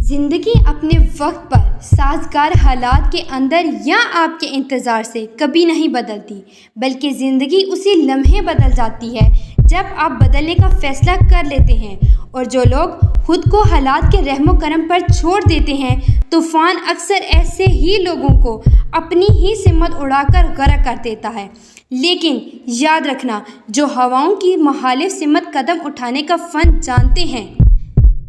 زندگی اپنے وقت پر سازگار حالات کے اندر یا آپ کے انتظار سے کبھی نہیں بدلتی، بلکہ زندگی اسی لمحے بدل جاتی ہے جب آپ بدلنے کا فیصلہ کر لیتے ہیں۔ اور جو لوگ خود کو حالات کے رحم و کرم پر چھوڑ دیتے ہیں، طوفان اکثر ایسے ہی لوگوں کو اپنی ہی سمت اڑا کر غرق کر دیتا ہے۔ لیکن یاد رکھنا، جو ہواؤں کی مخالف سمت قدم اٹھانے کا فن جانتے ہیں،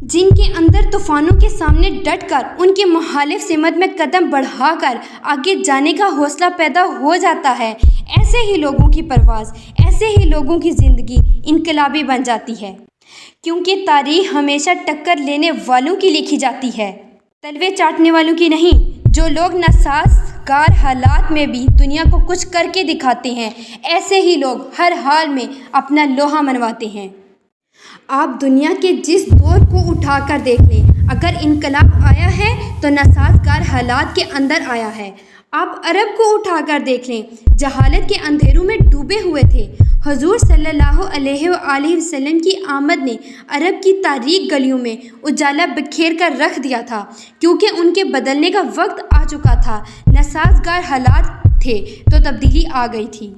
جن کے اندر طوفانوں کے سامنے ڈٹ کر ان کی مخالف سمت میں قدم بڑھا کر آگے جانے کا حوصلہ پیدا ہو جاتا ہے، ایسے ہی لوگوں کی پرواز، ایسے ہی لوگوں کی زندگی انقلابی بن جاتی ہے۔ کیونکہ تاریخ ہمیشہ ٹکر لینے والوں کی لکھی جاتی ہے، تلوے چاٹنے والوں کی نہیں۔ جو لوگ ناسازگار حالات میں بھی دنیا کو کچھ کر کے دکھاتے ہیں، ایسے ہی لوگ ہر حال میں اپنا لوہا منواتے ہیں۔ آپ دنیا کے جس دور کو اٹھا کر دیکھ لیں، اگر انقلاب آیا ہے تو ناسازگار حالات کے اندر آیا ہے۔ آپ عرب کو اٹھا کر دیکھ لیں، جہالت کے اندھیروں میں ڈوبے ہوئے تھے۔ حضور صلی اللہ علیہ وآلہ وسلم کی آمد نے عرب کی تاریک گلیوں میں اجالا بکھیر کر رکھ دیا تھا، کیونکہ ان کے بدلنے کا وقت آ چکا تھا۔ ناسازگار حالات تھے تو تبدیلی آ گئی تھی۔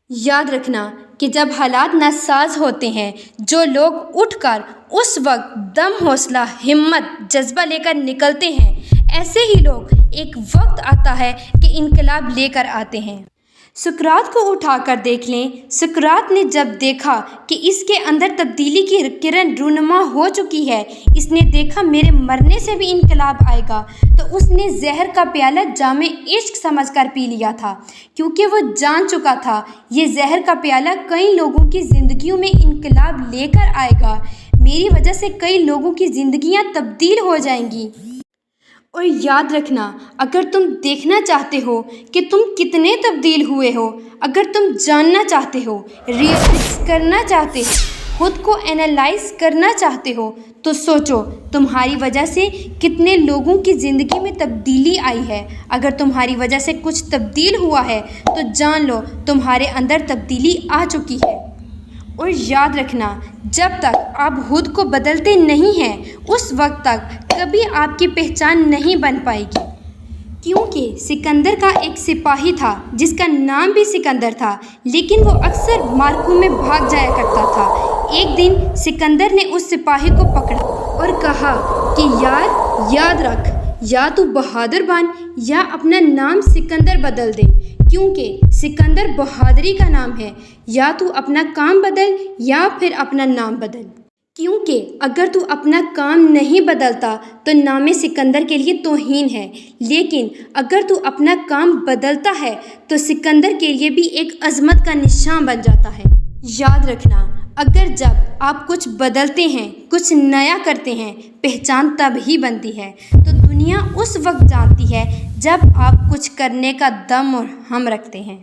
یاد رکھنا کہ جب حالات ناساز ہوتے ہیں، جو لوگ اٹھ کر اس وقت دم، حوصلہ، ہمت، جذبہ لے کر نکلتے ہیں، ایسے ہی لوگ ایک وقت آتا ہے کہ انقلاب لے کر آتے ہیں۔ سقراط کو اٹھا کر دیکھ لیں۔ سقراط نے جب دیکھا کہ اس کے اندر تبدیلی کی کرن رونما ہو چکی ہے، اس نے دیکھا میرے مرنے سے بھی انقلاب آئے گا، تو اس نے زہر کا پیالہ جام عشق سمجھ کر پی لیا تھا، کیونکہ وہ جان چکا تھا یہ زہر کا پیالہ کئی لوگوں کی زندگیوں میں انقلاب لے کر آئے گا، میری وجہ سے کئی لوگوں کی زندگیاں تبدیل ہو جائیں گی۔ اور یاد رکھنا، اگر تم دیکھنا چاہتے ہو کہ تم کتنے تبدیل ہوئے ہو، اگر تم جاننا چاہتے ہو، ریئلائز کرنا چاہتے ہو، خود کو اینالائز کرنا چاہتے ہو، تو سوچو تمہاری وجہ سے کتنے لوگوں کی زندگی میں تبدیلی آئی ہے۔ اگر تمہاری وجہ سے کچھ تبدیل ہوا ہے تو جان لو تمہارے اندر تبدیلی آ چکی ہے۔ اور یاد رکھنا، جب تک آپ خود کو بدلتے نہیں ہیں، اس وقت تک کبھی آپ کی پہچان نہیں بن پائے گی۔ کیونکہ سکندر کا ایک سپاہی تھا جس کا نام بھی سکندر تھا، لیکن وہ اکثر معرکوں میں بھاگ جایا کرتا تھا۔ ایک دن سکندر نے اس سپاہی کو پکڑا اور کہا کہ یار، یاد رکھ، یا تو بہادر بن یا اپنا نام سکندر بدل دے، کیونکہ سکندر بہادری کا نام ہے۔ یا تو اپنا کام بدل یا پھر اپنا نام بدل، کیونکہ اگر تو اپنا کام نہیں بدلتا تو نام سکندر کے لیے توہین ہے، لیکن اگر تو اپنا کام بدلتا ہے تو سکندر کے لیے بھی ایک عظمت کا نشان بن جاتا ہے۔ یاد رکھنا، اگر جب آپ کچھ بدلتے ہیں، کچھ نیا کرتے ہیں، پہچان تب ہی بنتی ہے۔ تو دنیا اس وقت جانتی ہے جب آپ کچھ کرنے کا دم اور ہم رکھتے ہیں۔